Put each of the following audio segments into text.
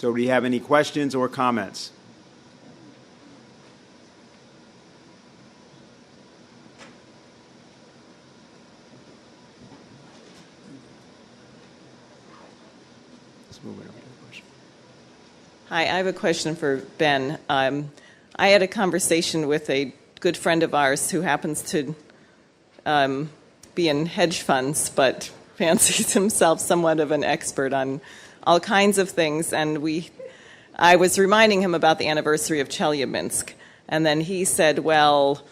So do you have any questions or comments? Let's move on to the question. Hi, I have a question for Ben. I had a conversation with a good friend of ours who happens to be in hedge funds, but fancies himself somewhat of an expert on all kinds of things. And I was reminding him about the anniversary of Chelyabinsk. And then he said, well,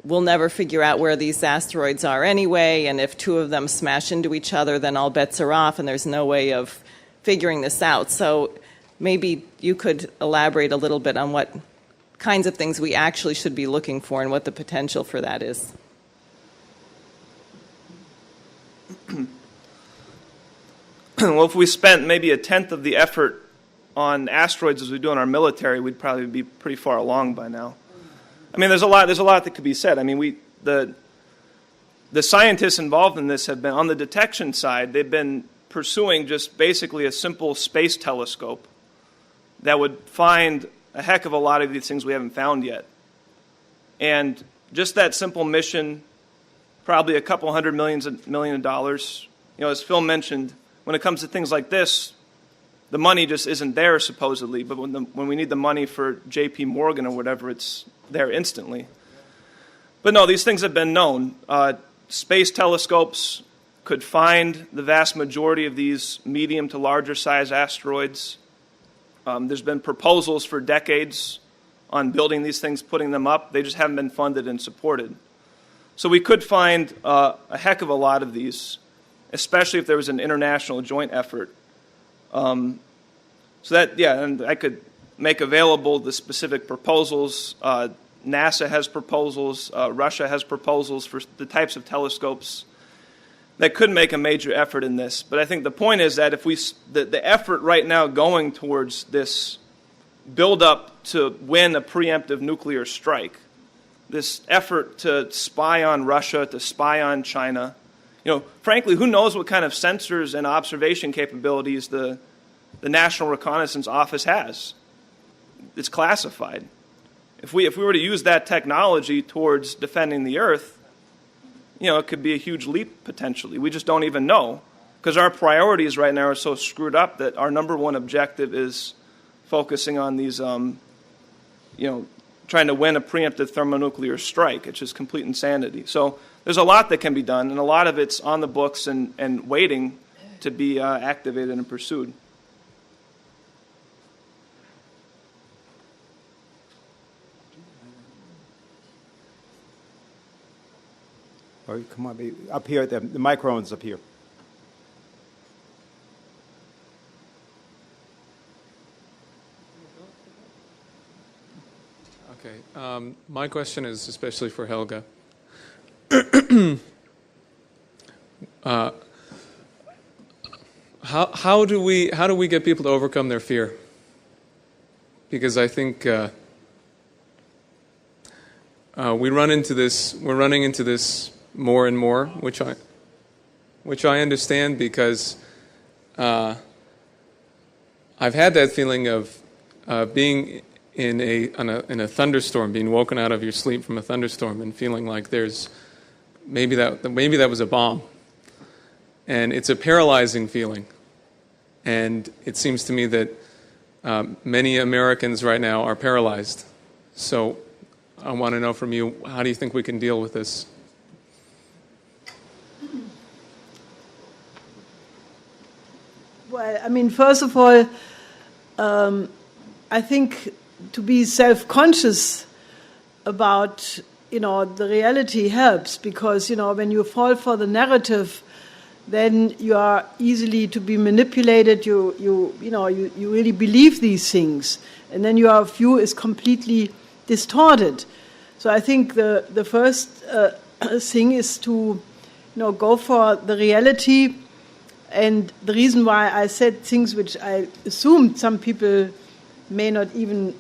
we'll never figure out where these asteroids are anyway. And if two of them smash into each other, then all bets are off. And there's no way of figuring this out. So maybe you could elaborate a little bit on what kinds of things we actually should be looking for and what the potential for that is. Well, if we spent maybe a tenth of the effort on asteroids as we do in our military, we'd probably be pretty far along by now. I mean, there's a lot that could be said. I mean, the scientists involved in this have been, on the detection side, they've been pursuing just basically a simple space telescope that would find a heck of a lot of these things we haven't found yet. And just that simple mission, probably a couple million of dollars. You know, as Phil mentioned, when it comes to things like this, the money just isn't there supposedly, but when we need the money for J.P. Morgan or whatever, it's there instantly. But no, these things have been known. Space telescopes could find the vast majority of these medium to larger size asteroids. There's been proposals for decades on building these things, putting them up. They just haven't been funded and supported. So we could find a heck of a lot of these, especially if there was an international joint effort. And I could make available the specific proposals. NASA has proposals. Russia has proposals for the types of telescopes that could make a major effort in this. But I think the point is that if the effort right now going towards this build-up to win a preemptive nuclear strike, this effort to spy on Russia, to spy on China, you know, frankly, who knows what kind of sensors and observation capabilities the National Reconnaissance Office has? It's classified. If we were to use that technology towards defending the Earth, you know, it could be a huge leap potentially. We just don't even know, because our priorities right now are so screwed up that our number one objective is focusing on these, trying to win a preemptive thermonuclear strike. It's just complete insanity. So there's a lot that can be done, and a lot of it's on the books and waiting to be activated and pursued. Oh, come on, up here. The microphone's up here. Okay. My question is especially for Helga. How do we get people to overcome their fear? Because I think we're running into this more and more, which I understand, because I've had that feeling of being in a thunderstorm, being woken out of your sleep from a thunderstorm, and feeling like there's maybe that was a bomb, and it's a paralyzing feeling. And it seems to me that many Americans right now are paralyzed. So I want to know from you, how do you think we can deal with this? Well, I mean, first of all, I think to be self-conscious about, the reality helps, because, when you fall for the narrative, then you are easily to be manipulated. You really believe these things, and then your view is completely distorted. So I think the first thing is to, go for the reality. And the reason why I said things which I assumed some people may not even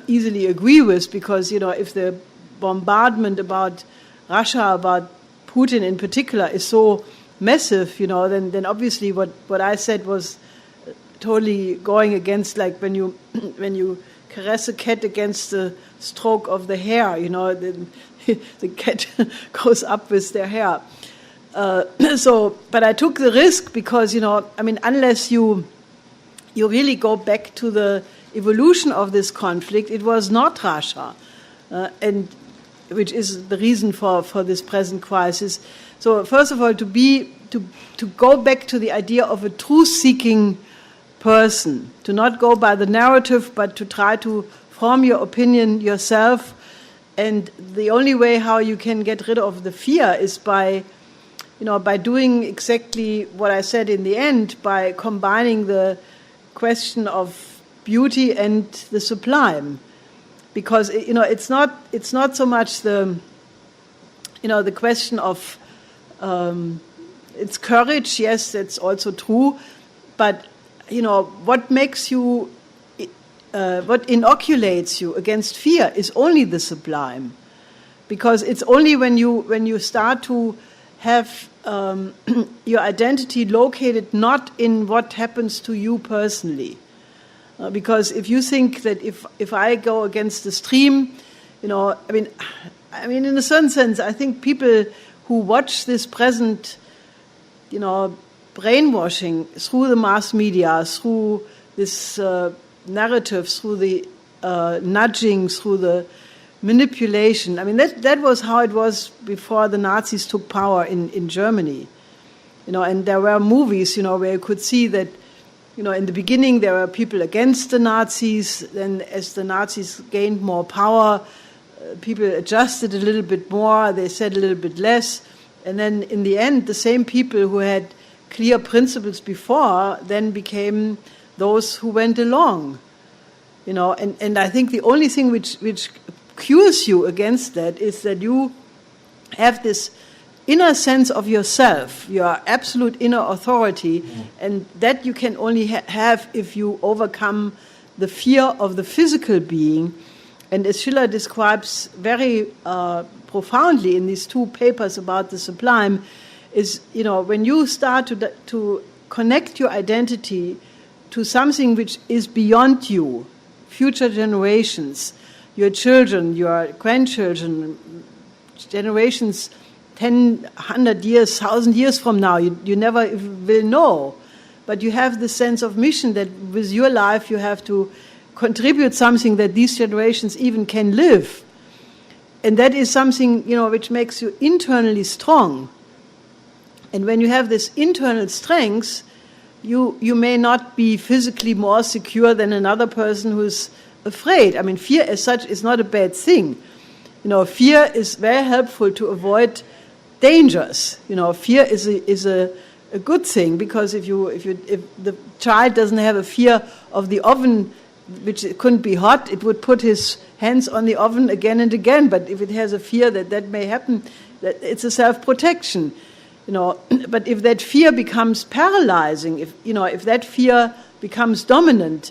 easily agree with, because, if the bombardment about Russia, about Putin in particular, is so massive, then obviously what I said was totally going against, like when you caress a cat against the stroke of the hair, the cat goes up with their hair. But I took the risk because, unless you really go back to the evolution of this conflict, it was not Russia, and which is the reason for this present crisis. So first of all, to go back to the idea of a truth-seeking person, to not go by the narrative, but to try to form your opinion yourself. And the only way how you can get rid of the fear is by doing exactly what I said in the end, by combining the question of beauty and the sublime. Because it's not so much the question of it's courage. Yes, that's also true, but what makes you, what inoculates you against fear is only the sublime, because it's only when you start to have your identity located not in what happens to you personally. Because if you think that if I go against the stream, in a certain sense, I think people who watch this present, brainwashing through the mass media, through this narrative, through the nudging, through the manipulation. That was how it was before the Nazis took power in Germany. And there were movies, where you could see that, in the beginning there were people against the Nazis. Then as the Nazis gained more power, people adjusted a little bit more, they said a little bit less. And then in the end, the same people who had clear principles before then became those who went along. And I think the only thing which cures you against that is that you have this inner sense of yourself, your absolute inner authority, and that you can only have if you overcome the fear of the physical being. And as Schiller describes very profoundly in these two papers about the sublime, is, when you start to connect your identity to something which is beyond you, future generations, your children, your grandchildren, generations 10, 100 years, 1,000 years from now, you never will know. But you have the sense of mission that with your life you have to contribute something that these generations even can live. And that is something, which makes you internally strong. And when you have this internal strength, you may not be physically more secure than another person who's afraid. Fear as such is not a bad thing. Fear is very helpful to avoid dangers. Fear is a good thing, because if the child doesn't have a fear of the oven, which it couldn't be hot, it would put his hands on the oven again and again. But if it has a fear that may happen, that it's a self-protection. But if that fear becomes paralyzing, if that fear becomes dominant,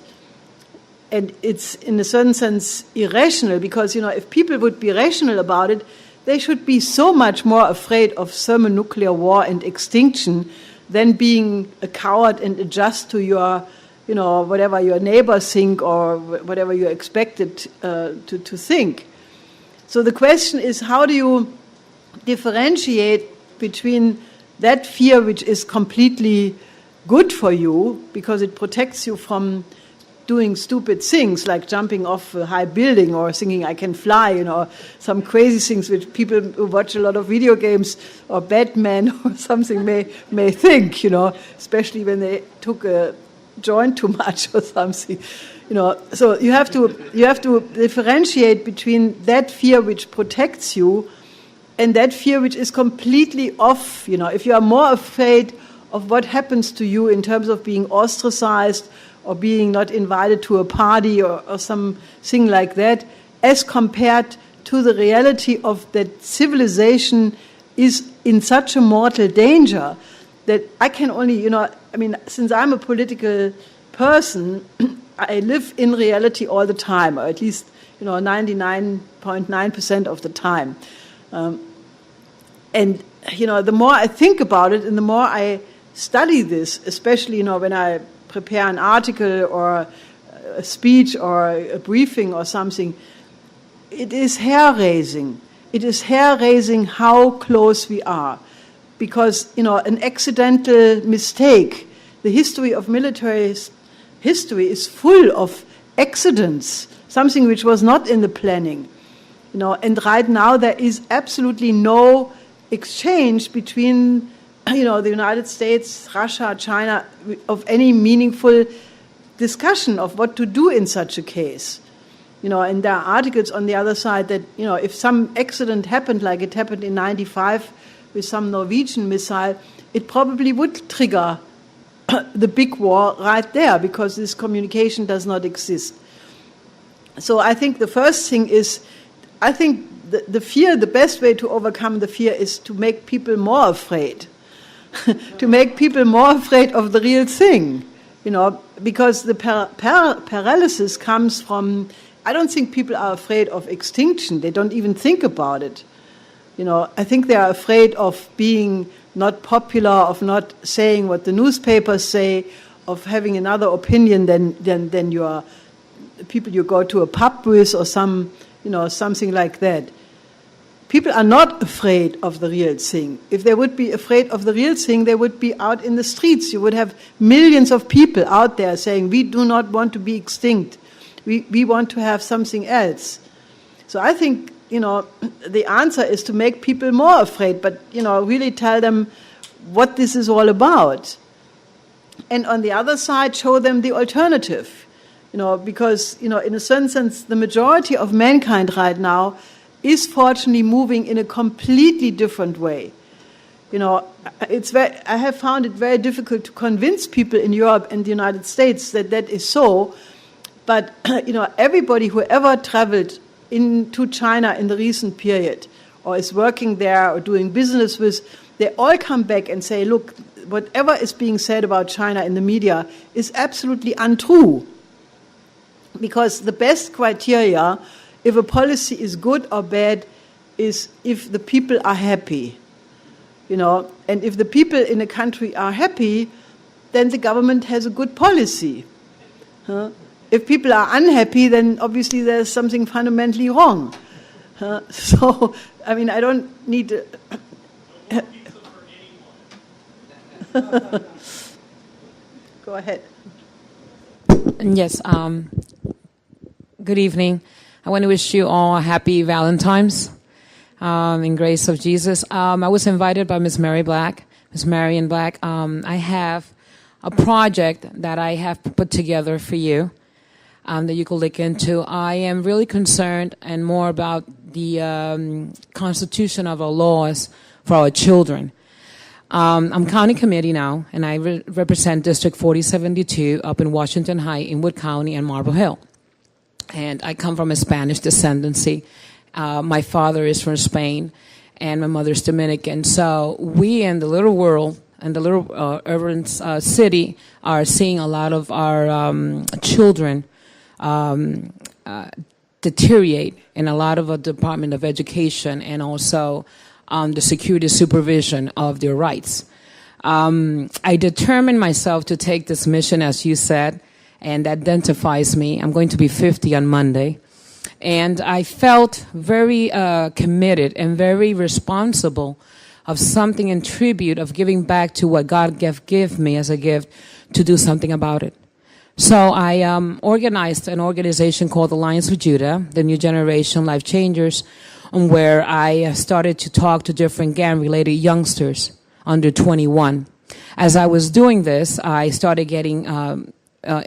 and it's in a certain sense irrational, because if people would be rational about it, they should be so much more afraid of thermonuclear war and extinction than being a coward and adjust to your, whatever your neighbors think or whatever you're expected to think. So the question is, how do you differentiate between that fear which is completely good for you because it protects you from doing stupid things like jumping off a high building or thinking I can fly, some crazy things which people who watch a lot of video games or Batman or something may think, especially when they took a joint too much or something, So you have to differentiate between that fear which protects you and that fear which is completely off. If you are more afraid of what happens to you in terms of being ostracized or being not invited to a party or something like that, as compared to the reality of that civilization is in such a mortal danger, that I can only, since I'm a political person, I live in reality all the time, or at least, 99.9% of the time. And, the more I think about it and the more I study this, especially, when I prepare an article or a speech or a briefing or something, it is hair-raising. It is hair-raising how close we are. Because, an accidental mistake, the history of military history is full of accidents, something which was not in the planning. And right now there is absolutely no exchange between, the United States, Russia, China, of any meaningful discussion of what to do in such a case. And there are articles on the other side that, if some accident happened, like it happened in 1995 with some Norwegian missile, it probably would trigger the big war right there, because this communication does not exist. So I think the first thing is, I think the fear, the best way to overcome the fear is to make people more afraid, to make people more afraid of the real thing, because the paralysis comes from, I don't think people are afraid of extinction. They don't even think about it. I think they are afraid of being not popular, of not saying what the newspapers say, of having another opinion than your people you go to a pub with or something like that. People are not afraid of the real thing. If they would be afraid of the real thing, they would be out in the streets. You would have millions of people out there saying, we do not want to be extinct. We want to have something else. So I think, the answer is to make people more afraid, but, really tell them what this is all about. And on the other side, show them the alternative. Because, in a certain sense, the majority of mankind right now is fortunately moving in a completely different way. I have found it very difficult to convince people in Europe and the United States that is so. But, everybody who ever traveled into China in the recent period, or is working there or doing business with, they all come back and say, look, whatever is being said about China in the media is absolutely untrue. Because the best criteria, if a policy is good or bad, is if the people are happy. And if the people in a country are happy, then the government has a good policy. If people are unhappy, then obviously there's something fundamentally wrong. So, I don't need to... Go ahead. Yes. Good evening. I want to wish you all a happy Valentine's in grace of Jesus. I was invited by Miss Marion Black. I have a project that I have put together for you that you could look into. I am really concerned and more about the constitution of our laws for our children. I'm county committee now, and I represent District 4072 up in Washington Heights, in Wood County, and Marble Hill. And I come from a Spanish descendancy. My father is from Spain, and my mother's Dominican. So we in the little world, and the little urban city, are seeing a lot of our children deteriorate in a lot of the Department of Education, and also the security supervision of their rights. I determined myself to take this mission, as you said, and identifies me. I'm going to be 50 on Monday. And I felt very committed and very responsible of something in tribute of giving back to what God gave me as a gift to do something about it. So I organized an organization called Alliance with Judah, the New Generation Life Changers, where I started to talk to different gang-related youngsters under 21. As I was doing this, I started getting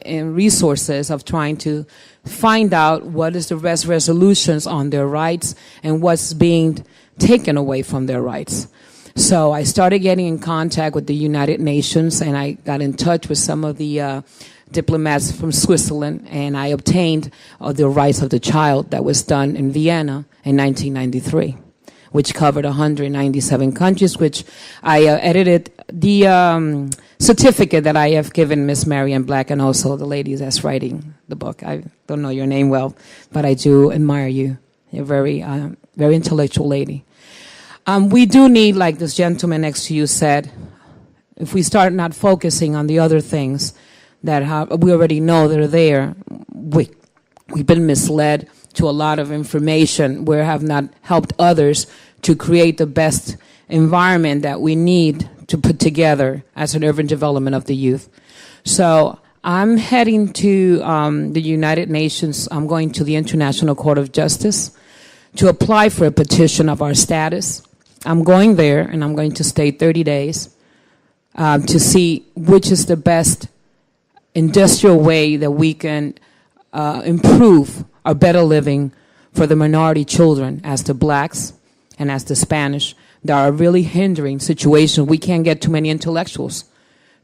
in resources of trying to find out what is the best resolutions on their rights and what's being taken away from their rights. So I started getting in contact with the United Nations, and I got in touch with some of the diplomats from Switzerland, and I obtained the rights of the child that was done in Vienna in 1993, which covered 197 countries, which I edited the certificate that I have given Miss Marion Black and also the lady that's writing the book. I don't know your name well, but I do admire you. You're a very, very intellectual lady. We do need, like this gentleman next to you said, if we start not focusing on the other things, that we already know they're there. We've been misled to a lot of information. We have not helped others to create the best environment that we need to put together as an urban development of the youth. So I'm heading to the United Nations. I'm going to the International Court of Justice to apply for a petition of our status. I'm going there, and I'm going to stay 30 days to see which is the best industrial way that we can improve our better living for the minority children, as the blacks and as the Spanish, that are really hindering situations. We can't get too many intellectuals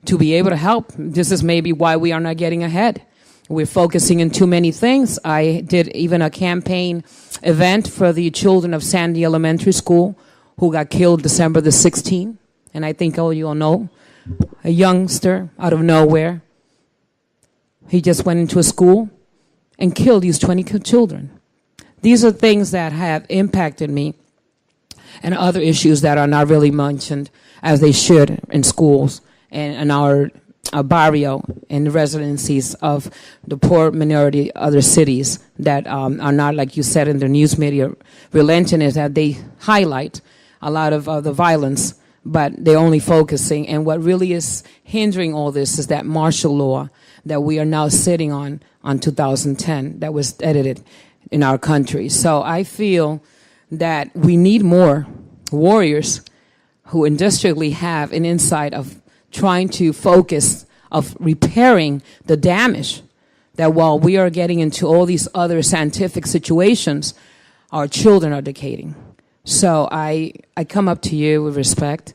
to be able to help. This is maybe why we are not getting ahead. We're focusing on too many things. I did even a campaign event for the children of Sandy Elementary School who got killed December the 16th. And I think all you all know, a youngster out of nowhere. He just went into a school and killed these 20 children. These are things that have impacted me, and other issues that are not really mentioned as they should in schools and in our barrio and the residencies of the poor minority other cities that are not, like you said in the news media, relenting, is that they highlight a lot of the violence, but they're only focusing. And what really is hindering all this is that martial law that we are now sitting on 2010 that was edited in our country. So I feel that we need more warriors who industrially have an insight of trying to focus of repairing the damage that while we are getting into all these other scientific situations, our children are decaying. So I come up to you with respect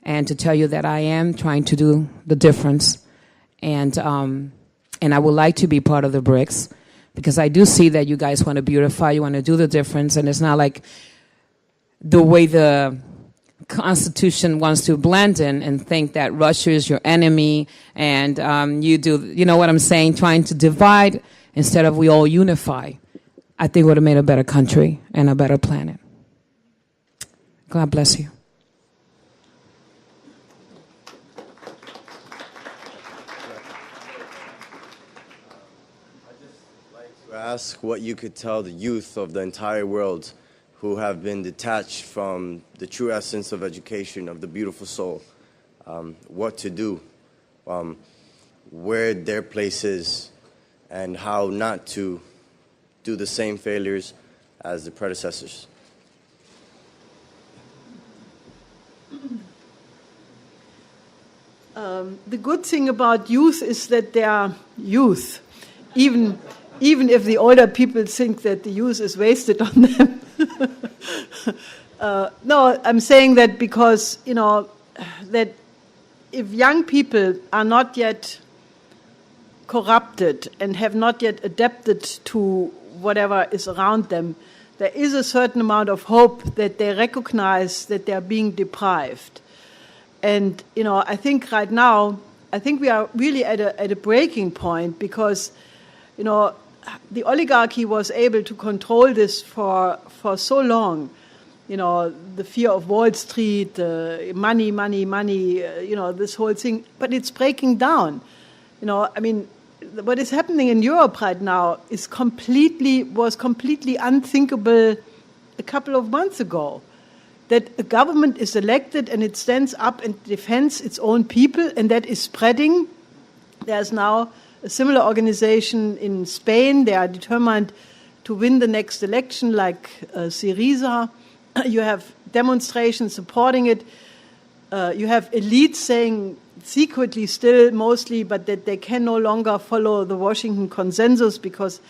and to tell you that I am trying to do the difference. And I would like to be part of the BRICS, because I do see that you guys want to beautify, you want to do the difference, and it's not like the way the Constitution wants to blend in and think that Russia is your enemy, and you know what I'm saying, trying to divide instead of we all unify. I think it would have made a better country and a better planet. God bless you. Ask what you could tell the youth of the entire world who have been detached from the true essence of education, of the beautiful soul, what to do, where their place is, and how not to do the same failures as the predecessors. The good thing about youth is that they are youth, even if the older people think that the youth is wasted on them. No, I'm saying that because, that if young people are not yet corrupted and have not yet adapted to whatever is around them, there is a certain amount of hope that they recognize that they are being deprived. And, I think right now, we are really at a breaking point, because, the oligarchy was able to control this for so long. The fear of Wall Street, money, this whole thing. But it's breaking down. What is happening in Europe right now was completely unthinkable a couple of months ago. That a government is elected and it stands up and defends its own people, and that is spreading. There's now a similar organization in Spain. They are determined to win the next election, like Syriza. You have demonstrations supporting it. You have elites saying secretly still mostly, but that they can no longer follow the Washington consensus because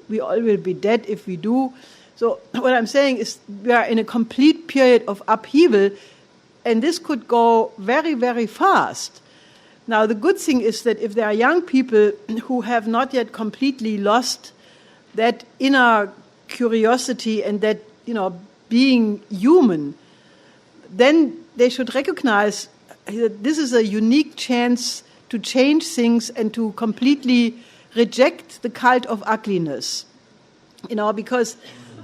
we all will be dead if we do. So what I'm saying is we are in a complete period of upheaval, and this could go very, very fast. Now, the good thing is that if there are young people who have not yet completely lost that inner curiosity and that, being human, then they should recognize that this is a unique chance to change things and to completely reject the cult of ugliness. Because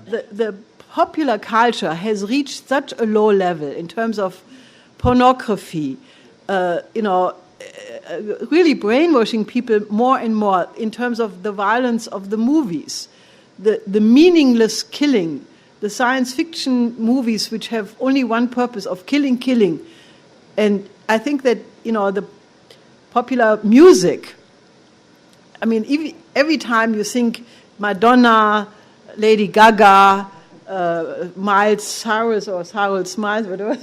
the popular culture has reached such a low level in terms of pornography, really brainwashing people more and more in terms of the violence of the movies, the meaningless killing, the science fiction movies which have only one purpose of killing. And I think that, the popular music, I mean, every time you think Madonna, Lady Gaga, Miles Cyrus or Cyrus Miles, whatever,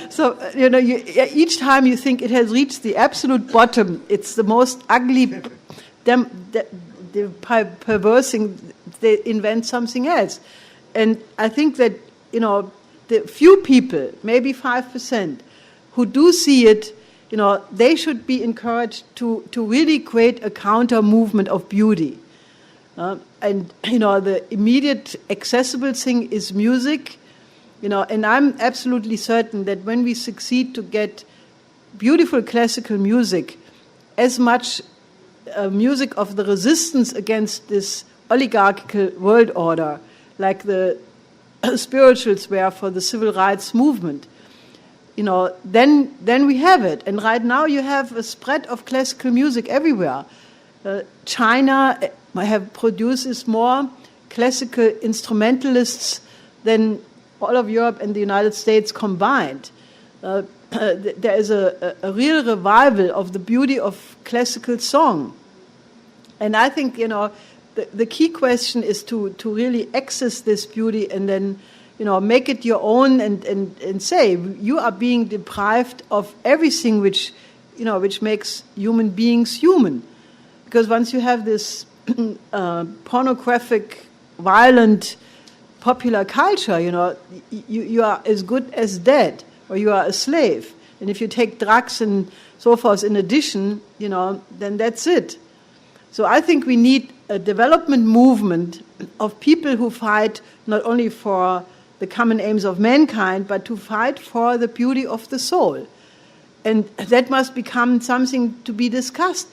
so, each time you think it has reached the absolute bottom, it's the most ugly, perverse thing, they invent something else. And I think that, the few people, maybe 5%, who do see it, they should be encouraged to really create a counter movement of beauty. And, the immediate accessible thing is music, and I'm absolutely certain that when we succeed to get beautiful classical music, as much music of the resistance against this oligarchical world order, like the spirituals were for the civil rights movement, then we have it. And right now you have a spread of classical music everywhere. China produces more classical instrumentalists than all of Europe and the United States combined. There is a real revival of the beauty of classical song. And I think, the key question is to really access this beauty and then, make it your own and say, you are being deprived of everything which makes human beings human. Because once you have this pornographic, violent, popular culture, you are as good as dead, or you are a slave. And if you take drugs and so forth in addition, then that's it. So I think we need a development movement of people who fight not only for the common aims of mankind, but to fight for the beauty of the soul. And that must become something to be discussed.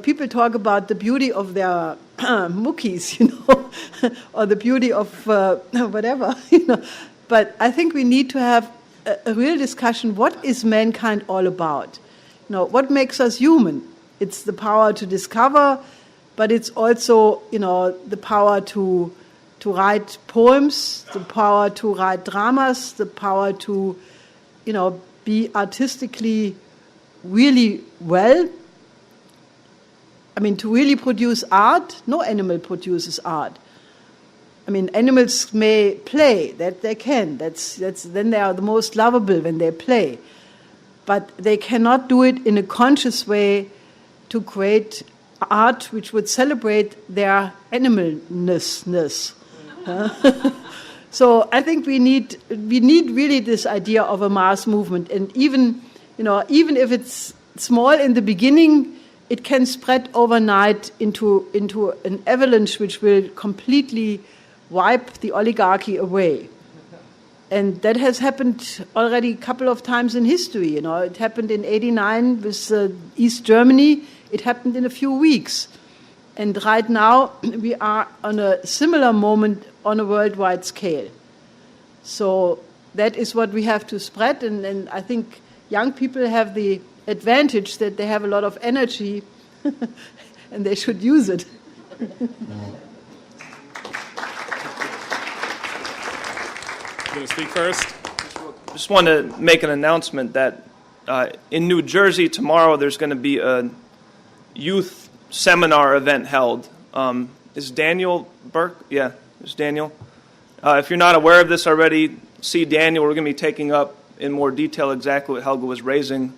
People talk about the beauty of their mookies, or the beauty of whatever, But I think we need to have a real discussion. What is mankind all about? What makes us human? It's the power to discover, but it's also, the power to write poems, the power to write dramas, the power to, be artistically really well. I mean, to really produce art, no animal produces art. I mean, animals may play, that they can. That's then they are the most lovable when they play. But they cannot do it in a conscious way to create art which would celebrate their animalness. So I think we need really this idea of a mass movement, and even if it's small in the beginning, it can spread overnight into an avalanche which will completely wipe the oligarchy away. And that has happened already a couple of times in history. It happened in '89 with East Germany. It happened in a few weeks. And right now we are on a similar moment on a worldwide scale. So that is what we have to spread. And I think young people have the advantage that they have a lot of energy and they should use it. You going to speak first? Just want to make an announcement that in New Jersey tomorrow there's going to be a youth seminar event held. Is Daniel Burke? Yeah, there's Daniel. If you're not aware of this already, see Daniel. We're going to be taking up in more detail exactly what Helga was raising,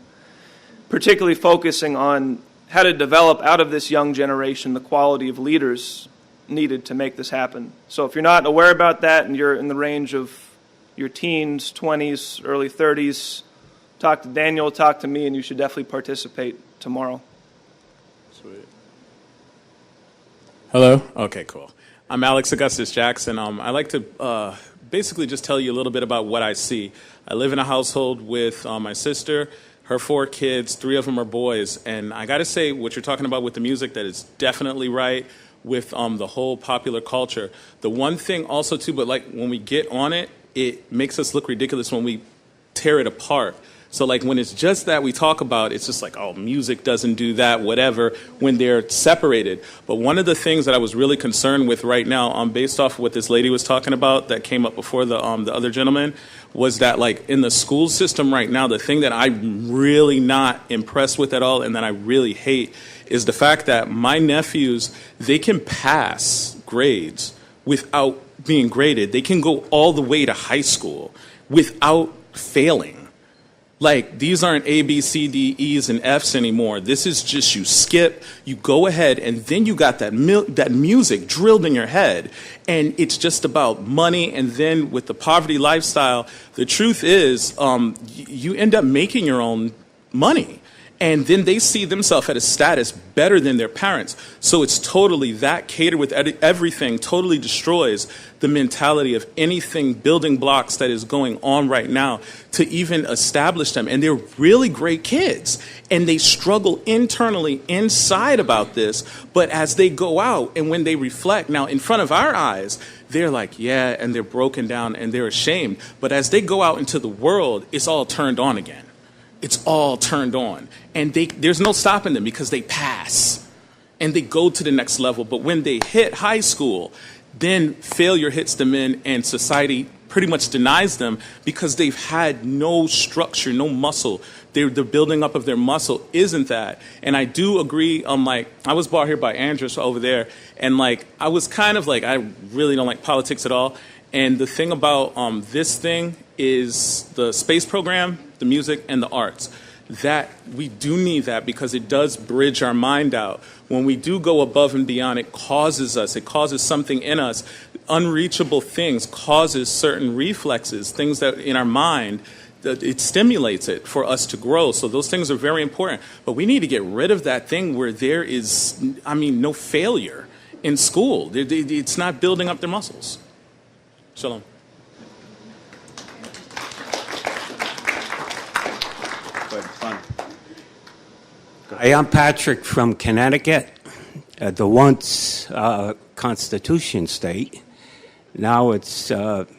particularly focusing on how to develop out of this young generation the quality of leaders needed to make this happen. So if you're not aware about that and you're in the range of your teens, 20s, early 30s, talk to Daniel, talk to me, and you should definitely participate tomorrow. Sweet. Hello? Okay, cool. I'm Alex Augustus Jackson. I like to basically just tell you a little bit about what I see. I live in a household with my sister, her 4 kids, 3 of them are boys. And I got to say, what you're talking about with the music, that is definitely right with the whole popular culture. The one thing also, too, but like when we get on it, it makes us look ridiculous when we tear it apart. So like when it's just that we talk about, it's just like, oh, music doesn't do that, whatever, when they're separated. But one of the things that I was really concerned with right now, based off of what this lady was talking about that came up before the other gentleman, was that like in the school system right now, the thing that I'm really not impressed with at all and that I really hate is the fact that my nephews, they can pass grades without being graded. They can go all the way to high school without failing. Like, these aren't A, B, C, D, E's, and F's anymore. This is just you skip, you go ahead, and then you got that music drilled in your head. And it's just about money. And then with the poverty lifestyle, the truth is you end up making your own money. And then they see themselves at a status better than their parents. So it's totally that catered with everything totally destroys the mentality of anything building blocks that is going on right now to even establish them. And they're really great kids. And they struggle internally inside about this. But as they go out and when they reflect now in front of our eyes, they're like, yeah, and they're broken down and they're ashamed. But as they go out into the world, it's all turned on again. It's all turned on. And there's no stopping them because they pass. And they go to the next level. But when they hit high school, then failure hits them in and society pretty much denies them because they've had no structure, no muscle. The building up of their muscle isn't that. And I do agree, I was brought here by Andrews over there. And I was kind of I really don't like politics at all. And the thing about this thing is the space program, the music, and the arts. That we do need that because it does bridge our mind out. When we do go above and beyond, it causes something in us. Unreachable things causes certain reflexes, things that in our mind, that it stimulates it for us to grow. So those things are very important. But we need to get rid of that thing where there is, no failure in school. It's not building up their muscles. Shalom. Hi, I'm Patrick from Connecticut, the once Constitution state. Now it's, it's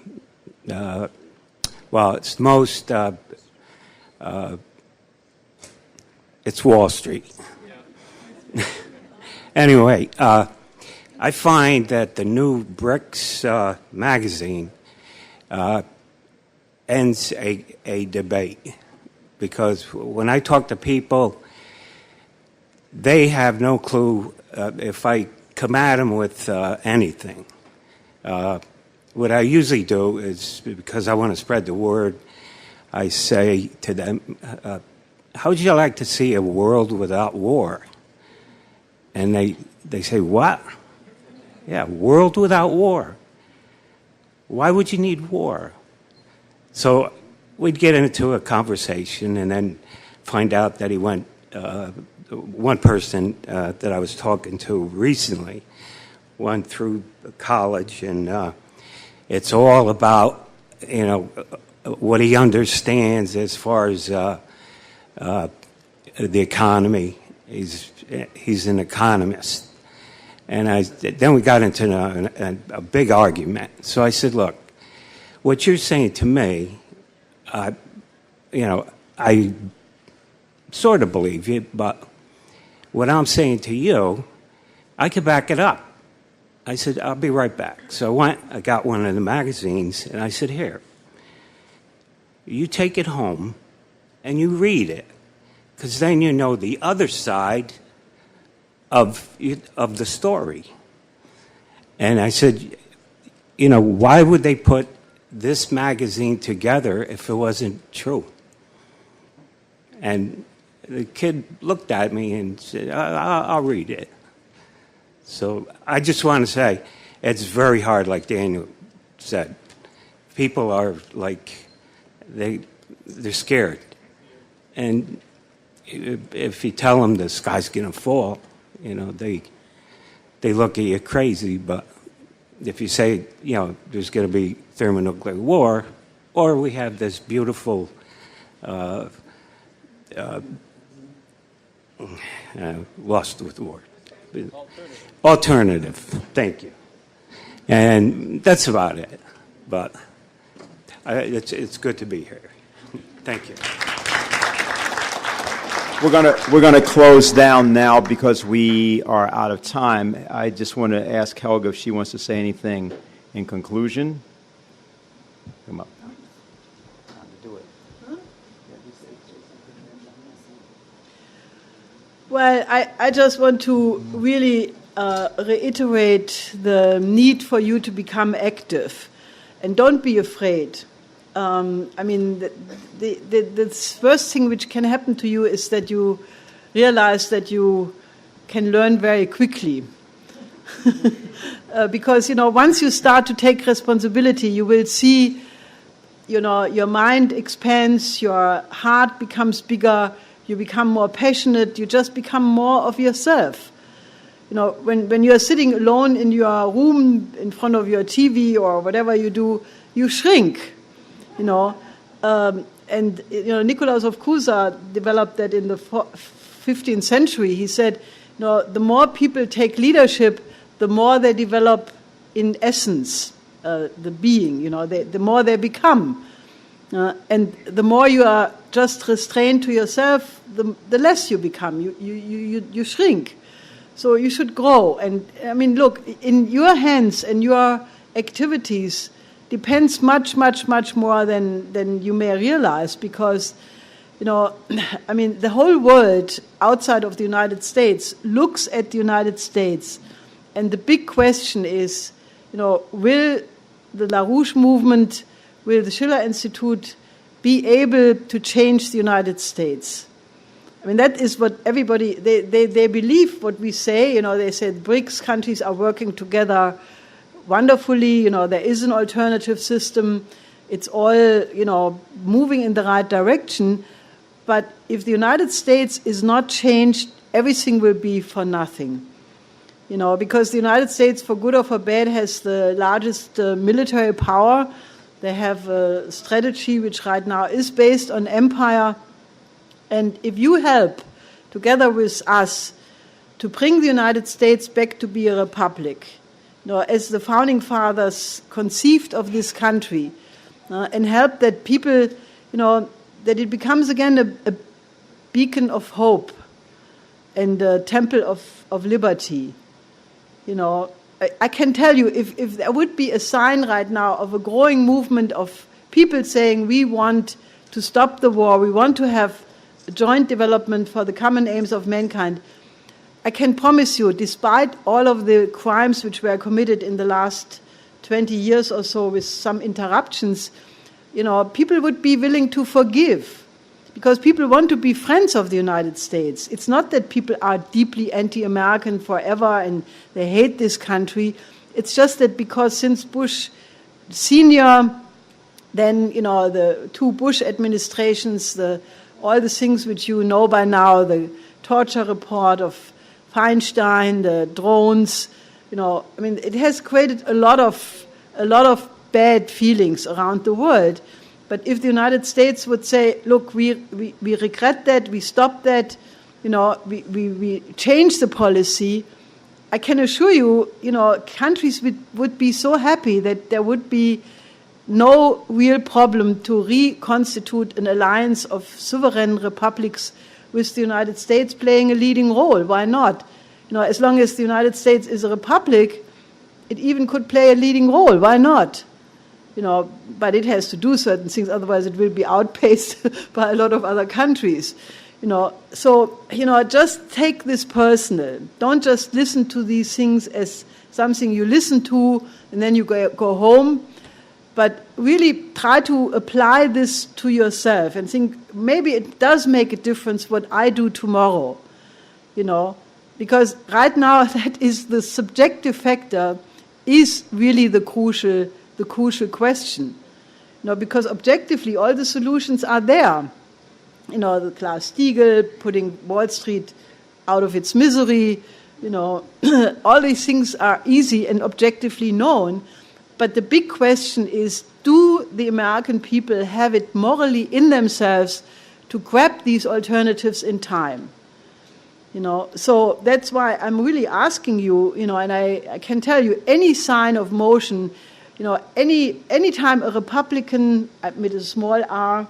most, it's Wall Street. Anyway, I find that the new BRICS magazine ends a debate because when I talk to people, they have no clue if I come at them with anything. What I usually do is, because I want to spread the word, I say to them, how would you like to see a world without war? And they say, what? Yeah, world without war. Why would you need war? So we'd get into a conversation and then find out that he went, one person that I was talking to recently went through college, and it's all about, what he understands as far as the economy. He's an economist. And then we got into a big argument. So I said, look, what you're saying to me, I sort of believe you, but what I'm saying to you, I could back it up. I said, I'll be right back. So I got one of the magazines, and I said, here, you take it home, and you read it, because then you know the other side of the story. And I said, why would they put this magazine together if it wasn't true? And the kid looked at me and said, I'll read it. So I just want to say, it's very hard, like Daniel said. People are they're scared. And if you tell them the sky's going to fall, they look at you crazy. But if you say, there's going to be thermonuclear war, or we have this beautiful lost with the word. Alternative. Thank you. And that's about it. But it's good to be here. Thank you. We're gonna close down now because we are out of time. I just want to ask Helga if she wants to say anything in conclusion. Come up. Do it. Well, I just want to really reiterate the need for you to become active, and don't be afraid. I mean, the first thing which can happen to you is that you realize that you can learn very quickly. Because, once you start to take responsibility, you will see, your mind expands, your heart becomes bigger, you become more passionate, you just become more of yourself. When you are sitting alone in your room in front of your TV or whatever you do, you shrink. Nicolaus of Cusa developed that in the 15th century. He said, the more people take leadership, the more they develop in essence, the being, the more they become. And the more you are just restrained to yourself, the less you become. You shrink. So you should grow. And I mean, look, in your hands and your activities depends much, much, much more than you may realize, because, I mean, the whole world outside of the United States looks at the United States, and the big question is, will the LaRouche movement, will the Schiller Institute be able to change the United States? I mean, that is what everybody, they believe what we say. They said BRICS countries are working together wonderfully, there is an alternative system. It's all, moving in the right direction. But if the United States is not changed, everything will be for nothing. Because the United States, for good or for bad, has the largest military power. They have a strategy which right now is based on empire. And if you help, together with us, to bring the United States back to be a republic, as the founding fathers conceived of this country, and help that people, that it becomes again a beacon of hope and a temple of liberty. I can tell you, if there would be a sign right now of a growing movement of people saying we want to stop the war, we want to have a joint development for the common aims of mankind, I can promise you, despite all of the crimes which were committed in the last 20 years or so with some interruptions, people would be willing to forgive, because people want to be friends of the United States. It's not that people are deeply anti-American forever and they hate this country. It's just that because since Bush Senior, then, the two Bush administrations, all the things which you know by now, the torture report of Feinstein, the drones, it has created a lot of bad feelings around the world. But if the United States would say, look, we regret that, we stop that, we change the policy, I can assure you, countries would be so happy that there would be no real problem to reconstitute an alliance of sovereign republics with the United States playing a leading role. Why not? As long as the United States is a republic, it even could play a leading role. Why not? But it has to do certain things, otherwise it will be outpaced by a lot of other countries. So, just take this personal. Don't just listen to these things as something you listen to and then you go home. But really try to apply this to yourself and think, maybe it does make a difference what I do tomorrow, because right now that is the subjective factor is really the crucial question, because objectively all the solutions are there. The Glass-Steagall putting Wall Street out of its misery, all these things are easy and objectively known. But the big question is, do the American people have it morally in themselves to grab these alternatives in time? So that's why I'm really asking you, and I can tell you, any sign of motion, any time a Republican, with a small r,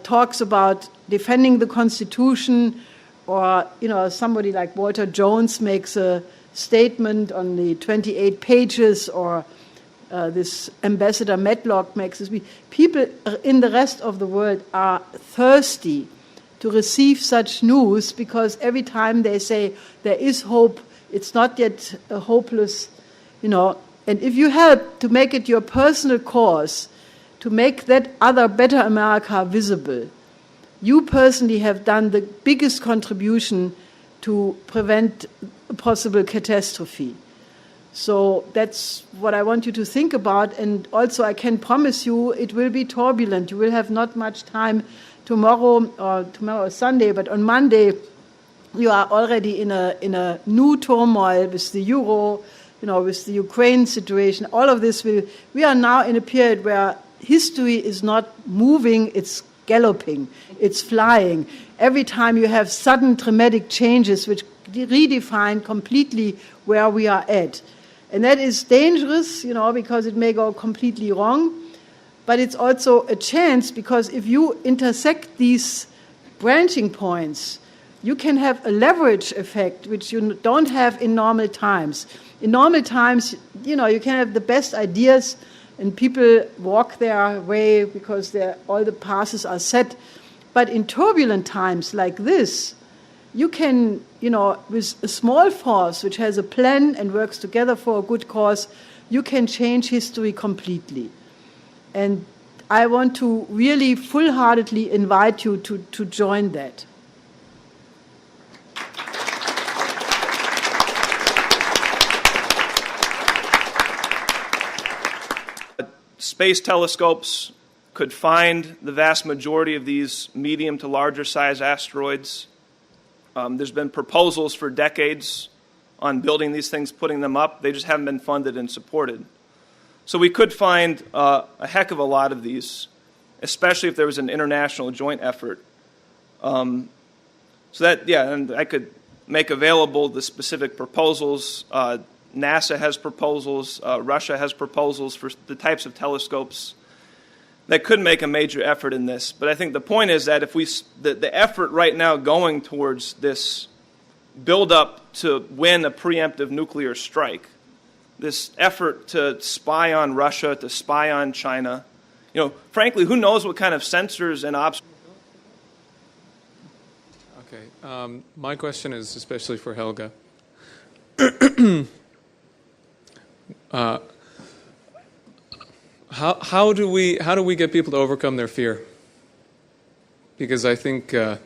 talks about defending the Constitution, or somebody like Walter Jones makes a statement on the 28 pages, or this Ambassador Medlock makes this. People in the rest of the world are thirsty to receive such news, because every time they say there is hope, it's not yet hopeless, And if you help to make it your personal cause, to make that other better America visible, you personally have done the biggest contribution to prevent a possible catastrophe. So that's what I want you to think about. And also I can promise you it will be turbulent. You will have not much time tomorrow is Sunday, but on Monday you are already in a new turmoil with the euro, with the Ukraine situation. All of this we are now in a period where history is not moving, it's galloping, it's flying. Every time you have sudden dramatic changes which redefine completely where we are at. And that is dangerous, because it may go completely wrong. But it's also a chance, because if you intersect these branching points, you can have a leverage effect, which you don't have in normal times. In normal times, you can have the best ideas, and people walk their way because all the paths are set. But in turbulent times like this, you can, with a small force which has a plan and works together for a good cause, you can change history completely. And I want to really full-heartedly invite you to join that. Space telescopes could find the vast majority of these medium to larger size asteroids. There's been proposals for decades on building these things, putting them up. They just haven't been funded and supported. So we could find a heck of a lot of these, especially if there was an international joint effort. And I could make available the specific proposals. NASA has proposals. Russia has proposals for the types of telescopes that could make a major effort in this. But I think the point is that if the effort right now going towards this build-up to win a preemptive nuclear strike, this effort to spy on Russia, to spy on China, frankly, who knows what kind of sensors and Okay. My question is especially for Helga. How do we get people to overcome their fear? Because I think we're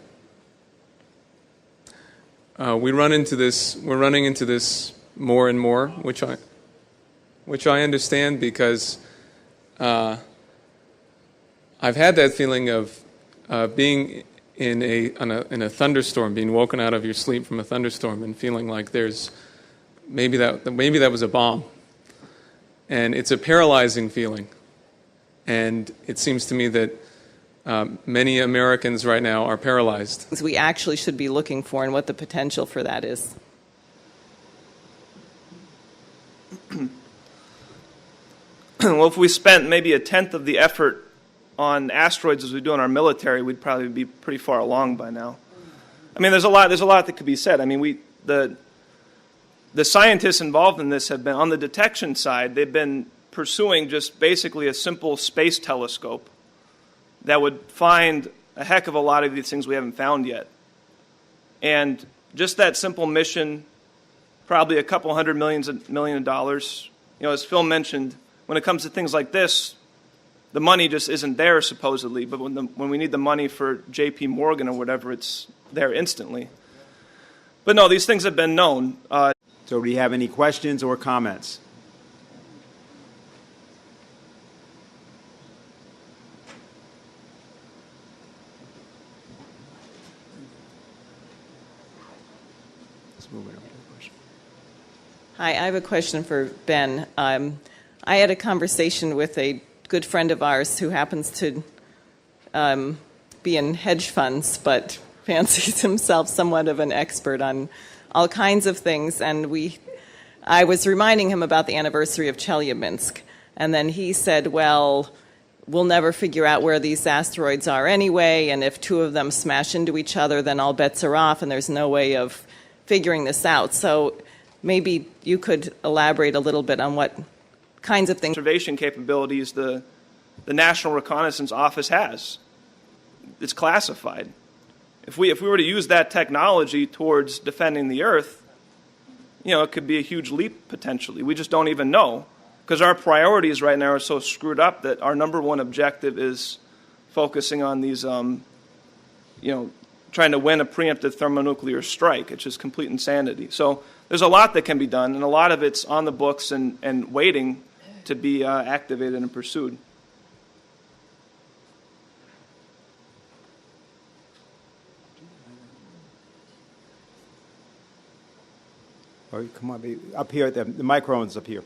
running into this more and more, which I understand, because I've had that feeling of being in a thunderstorm, being woken out of your sleep from a thunderstorm, and feeling like maybe that was a bomb. And it's a paralyzing feeling. And it seems to me that many Americans right now are paralyzed. We actually should be looking for, and what the potential for that is. Well, if we spent maybe a tenth of the effort on asteroids as we do in our military, we'd probably be pretty far along by now. I mean, there's a lot that could be said. I mean, the scientists involved in this have been, on the detection side, they've been pursuing just basically a simple space telescope that would find a heck of a lot of these things we haven't found yet. And just that simple mission, probably a couple million of dollars. As Phil mentioned, when it comes to things like this, the money just isn't there supposedly, but when we need the money for J.P. Morgan or whatever, it's there instantly. But no, these things have been known. So do you have any questions or comments? Let's move on to the question. Hi, I have a question for Ben. I had a conversation with a good friend of ours who happens to be in hedge funds, but fancies himself somewhat of an expert on all kinds of things, and I was reminding him about the anniversary of Chelyabinsk, and then he said, well, we'll never figure out where these asteroids are anyway, and if two of them smash into each other, then all bets are off, and there's no way of figuring this out. So maybe you could elaborate a little bit on what kinds of things. Observation capabilities the National Reconnaissance Office has. It's classified. If we were to use that technology towards defending the Earth, it could be a huge leap potentially. We just don't even know, because our priorities right now are so screwed up that our number one objective is focusing on these, trying to win a preemptive thermonuclear strike. It's just complete insanity. So there's a lot that can be done, and a lot of it's on the books and waiting to be activated and pursued. All right, come on, up here. The microphone's up here.